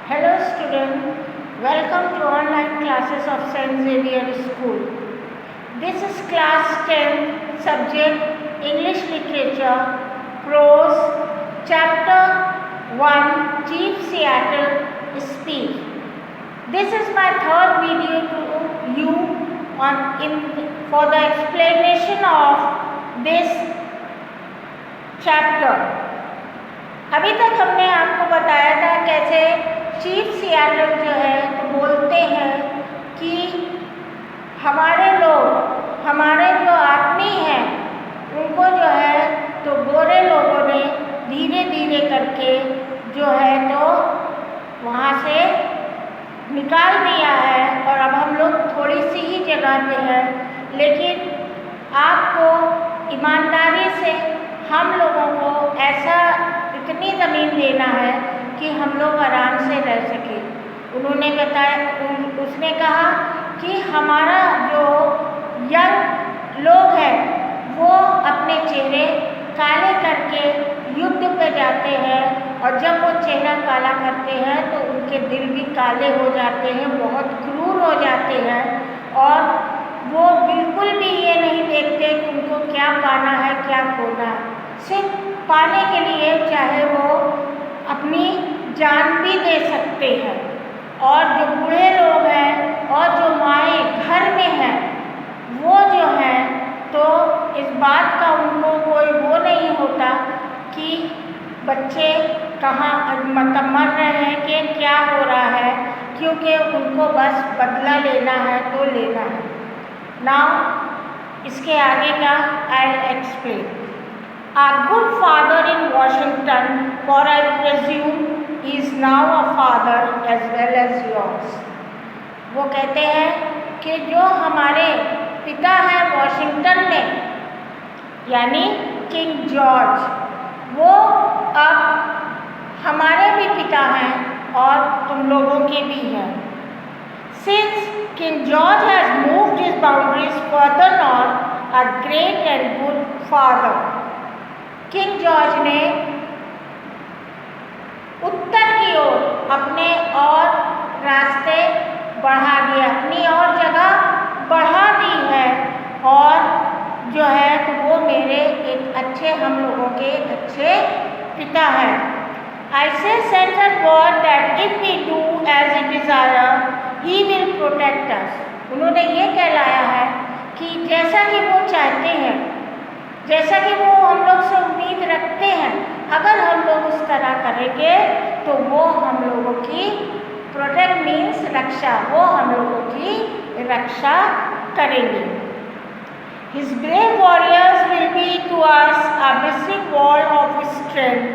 Hello students, welcome to online classes of St. Xavier School. This is class 10 subject English Literature, Prose, Chapter 1, Chief Seattle Speech. This is my third video to you for the explanation of this chapter. अभी तक हमने आपको बताया था कैसे chief Seattle जो है तो बोलते हैं कि हमारे लोग, हमारे जो आदमी हैं उनको जो है तो गोरे लोगों ने धीरे धीरे करके जो है तो वहाँ से निकाल दिया है और अब हम लोग थोड़ी सी ही जगह पे हैं, लेकिन आपको ईमानदारी से हम लोगों को ऐसा इतनी ज़मीन देना है कि हम लोग आराम से रह सकें। उन्होंने बताया, उसने कहा कि हमारा जो यंग लोग हैं वो अपने चेहरे काले करके युद्ध पे जाते हैं और जब वो चेहरा काला करते हैं तो उनके दिल भी काले हो जाते हैं, बहुत क्रूर हो जाते हैं और वो बिल्कुल भी ये नहीं देखते कि उनको क्या पाना है क्या खोना है। सिर्फ पाने के लिए चाहे वो अपनी जान भी दे सकते हैं। और जो बूढ़े लोग हैं और जो माएँ घर में हैं वो जो हैं तो इस बात का उनको कोई वो नहीं होता कि बच्चे कहाँ मतलब मर रहे हैं कि क्या हो रहा है, क्योंकि उनको बस बदला लेना है तो लेना है। नाउ इसके आगे का I explain. Our good father in Washington, for I presume is now a father as well as yours. वो कहते हैं कि जो हमारे पिता हैं वॉशिंगटन में, यानी किंग जॉर्ज, वो अब हमारे भी पिता हैं और तुम लोगों के भी हैं। Since King George has moved his boundaries further north, a great and good father. King George ने उत्तर की ओर अपने और रास्ते बढ़ा दिए, अपनी और जगह बढ़ा दी है और जो है तो वो मेरे एक अच्छे, हम लोगों के अच्छे पिता हैं। I say centered God that if we do as he desire, he will protect us. उन्होंने ये कहलाया है कि जैसा कि वो चाहते हैं, जैसा कि वो हम लोग से उम्मीद रखते हैं, अगर हम लोग उस तरह करेंगे तो वो हम लोगों की प्रोटेक्ट मीन्स रक्षा, वो हम लोगों की रक्षा करेंगे। His brave warriors will be to us a massive wall of strength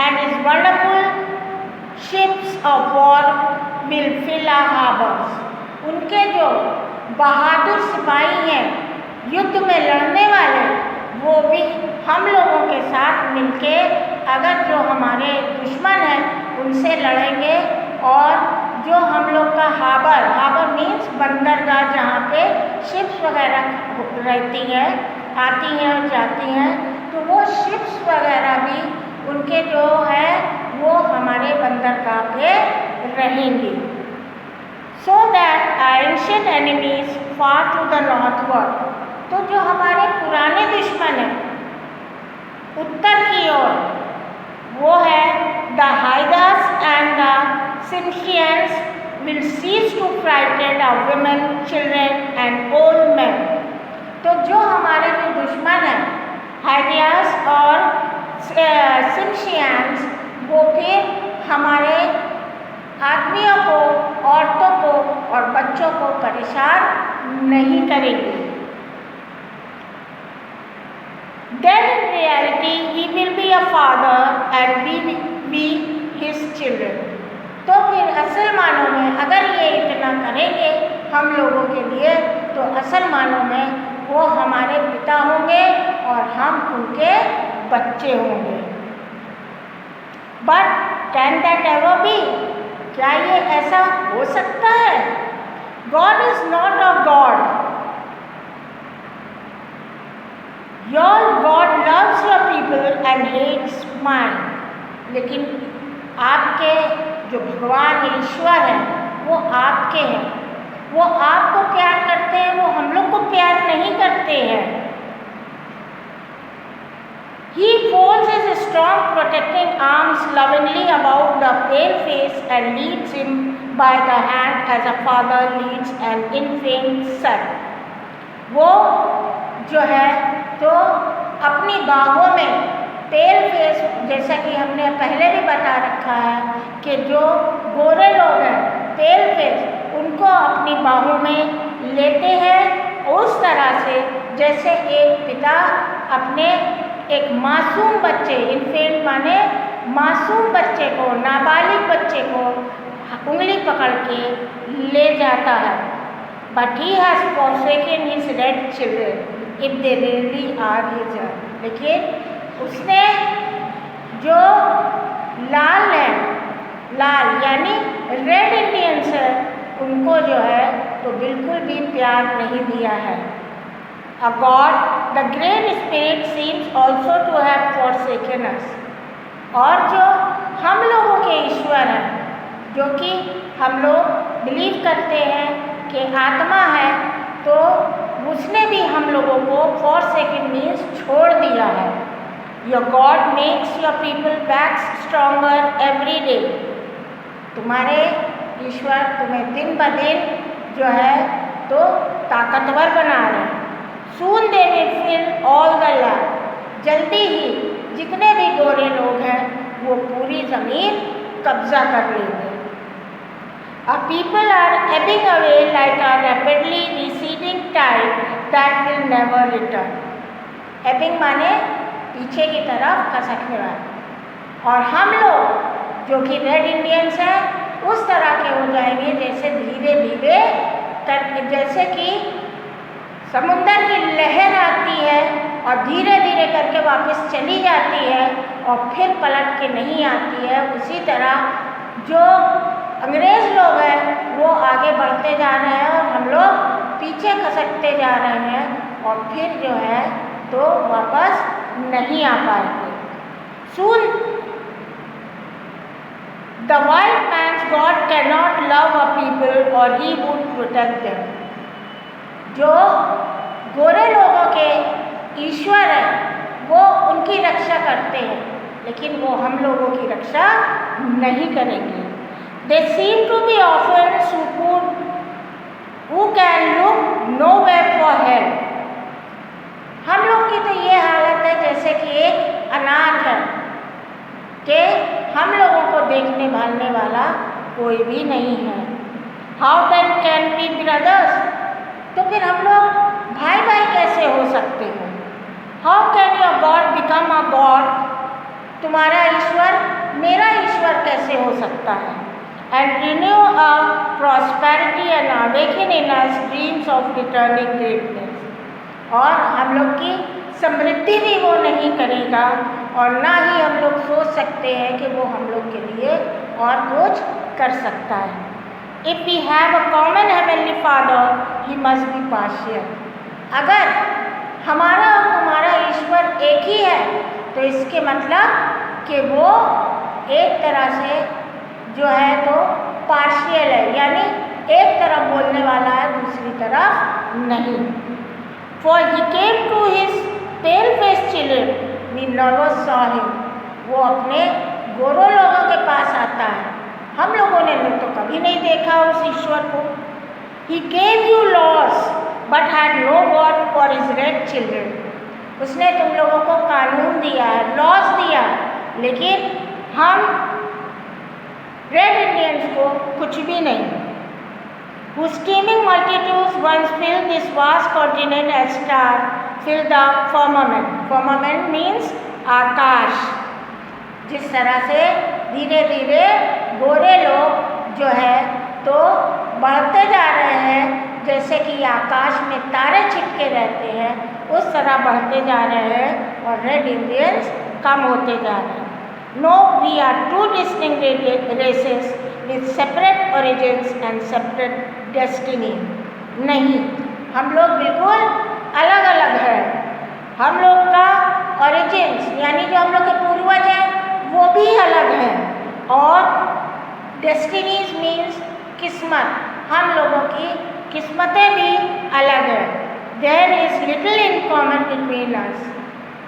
and his wonderful ships of war will fill our harbors. उनके जो बहादुर सिपाही हैं, युद्ध में लड़ने वाले, वो भी हम लोगों के साथ मिलके अगर जो हमारे दुश्मन हैं उनसे लड़ेंगे और जो हम लोग का हार्बर मीन्स बंदरगाह, जहाँ पे शिप्स वगैरह रहती हैं, आती हैं और जाती हैं, तो वो शिप्स वगैरह भी उनके जो है वो हमारे बंदरगाह पे रहेंगी। So that our ancient enemies far to the northward, तो जो हमारे पुराने दुश्मन हैं उत्तर की ओर, वो है the Haidas and the Tsimshians will cease to frighten our women, children and old man. तो जो हमारे जो दुश्मन हैं हाइदास और सिम्शियंस, वो फिर हमारे आदमियों को, औरतों को और बच्चों को परेशान नहीं करेंगे। Then in reality he will be a father and we will be his children. तो फिर असल मानों में अगर ये इतना करेंगे हम लोगों के लिए, तो असल मानों में वो हमारे पिता होंगे और हम उनके बच्चे होंगे। But can that ever be? क्या ये ऐसा हो सकता है? God is not a God. Your God loves your people and hates mine. लेकिन आपके जो भगवान ईश्वर है वो आपके हैं, वो आपको प्यार करते हैं, वो हम लोग को प्यार नहीं करते हैं। He folds his strong protecting arms lovingly about the pale face and leads him by the hand as a father leads an infant son. वो जो है तो अपनी बाहों में पेल फेस, जैसा कि हमने पहले भी बता रखा है कि जो गोरे लोग हैं पेल फेस, उनको अपनी बाहों में लेते हैं उस तरह से जैसे एक पिता अपने एक मासूम बच्चे, इन्फेंट माने मासूम बच्चे को, नाबालिग बच्चे को उंगली पकड़ के ले जाता है। But he has forsaken his red children if they really are his own. लेकिन उसने जो लाल है, लाल यानी रेड इंडियंस है, उनको जो है तो बिल्कुल भी प्यार नहीं दिया है। A God, the Great Spirit seems also to have forsaken us. और जो हम लोगों के ईश्वर हैं, जो कि हम लोग बिलीव करते हैं कि आत्मा है, तो उसने भी हम लोगों को forsaken means छोड़ दिया है। Your God makes your people wax stronger every day. तुम्हारे ईश्वर तुम्हें दिन ब दिन जो है तो ताकतवर बना रहे हैं। Soon they will fill all the land. जल्दी ही जितने भी गोरे लोग हैं वो पूरी ज़मीन कब्जा कर लेंगे। A people are ebbing away like a rapidly receding tide that will never return. Ebbing माने पीछे की तरफ खसकने वाला, और हम लोग जो कि रेड इंडियंस हैं उस तरह के हो जाएंगे जैसे धीरे धीरे कर, जैसे कि समुंदर की लहर आती है और धीरे धीरे करके वापस चली जाती है और फिर पलट के नहीं आती है, उसी तरह जो अंग्रेज़ लोग हैं वो आगे बढ़ते जा रहे हैं और हम लोग पीछे खसकते जा रहे हैं और फिर जो है तो वापस नहीं आ पाएंगे। Soon the white man's God cannot love a people or he would protect them. जो गोरे लोगों के ईश्वर हैं वो उनकी रक्षा करते हैं, लेकिन वो हम लोगों की रक्षा नहीं करेंगे। They seem to be orphans who can look nowhere for help. हम लोग की तो ये हालत है जैसे कि एक अनाथ है कि हम लोगों को देखने भालने वाला कोई भी नहीं है। How then can we be brothers? तो फिर हम लोग भाई भाई कैसे हो सकते हैं? How can your God become a God? तुम्हारा ईश्वर मेरा ईश्वर कैसे हो सकता है? And renew our prosperity and awaken in us dreams of returning greatness. और हम लोग की समृद्धि भी वो नहीं करेगा और ना ही हम लोग सोच सकते हैं कि वो हम लोग के लिए और कुछ कर सकता है। If we have a common heavenly Father, he must be partial. अगर हमारा और तुम्हारा ईश्वर एक ही है तो इसके मतलब कि वो एक तरह से जो है तो पार्शियल है, यानी एक तरफ बोलने वाला है दूसरी तरफ नहीं। For he came to his pale-faced children, we never saw him. वो अपने गोरों लोगों के पास आता है, हम लोगों ने तो कभी नहीं देखा उस ईश्वर को। He gave you laws, but had no God for his red children. उसने तुम लोगों को कानून दिया है, लॉज दिया, लेकिन हम रेड इंडियंस को कुछ भी नहीं। Whose teeming multitudes once filled this vast continent as stars fill the firmament. Firmament means आकाश। जिस तरह से धीरे धीरे गोरे लोग जो है तो बढ़ते जा रहे हैं, जैसे कि आकाश में तारे छिपके रहते हैं उस तरह बढ़ते जा रहे हैं और रेड इंडियंस कम होते जा रहे हैं। No, we are two distinct races with separate origins and separate destiny. नहीं, हम लोग बिल्कुल अलग अलग हैं। हम लोग का origins यानी जो हम लोग के पूर्वज हैं वो भी अलग हैं और डेस्टिनीज मीन्स किस्मत, हम लोगों की किस्मतें भी अलग है। There is little in common between us,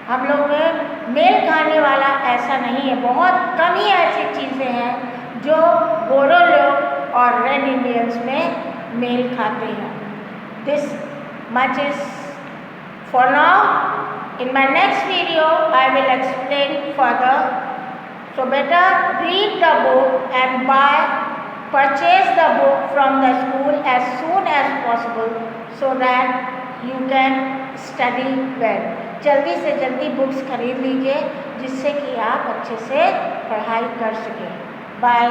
हम लोग में मेल खाने वाला ऐसा नहीं है, बहुत कम ही ऐसी चीज़ें हैं जो बोडो लोग और रेड इंडियंस में मेल खाते हैं। This much is for now. In my next video, I will explain further. So better read the book and purchase the book from the school as soon as possible so that you can study well. जल्दी से जल्दी books खरीद लीजिए जिससे कि आप अच्छे से पढ़ाई कर सकें। बाय।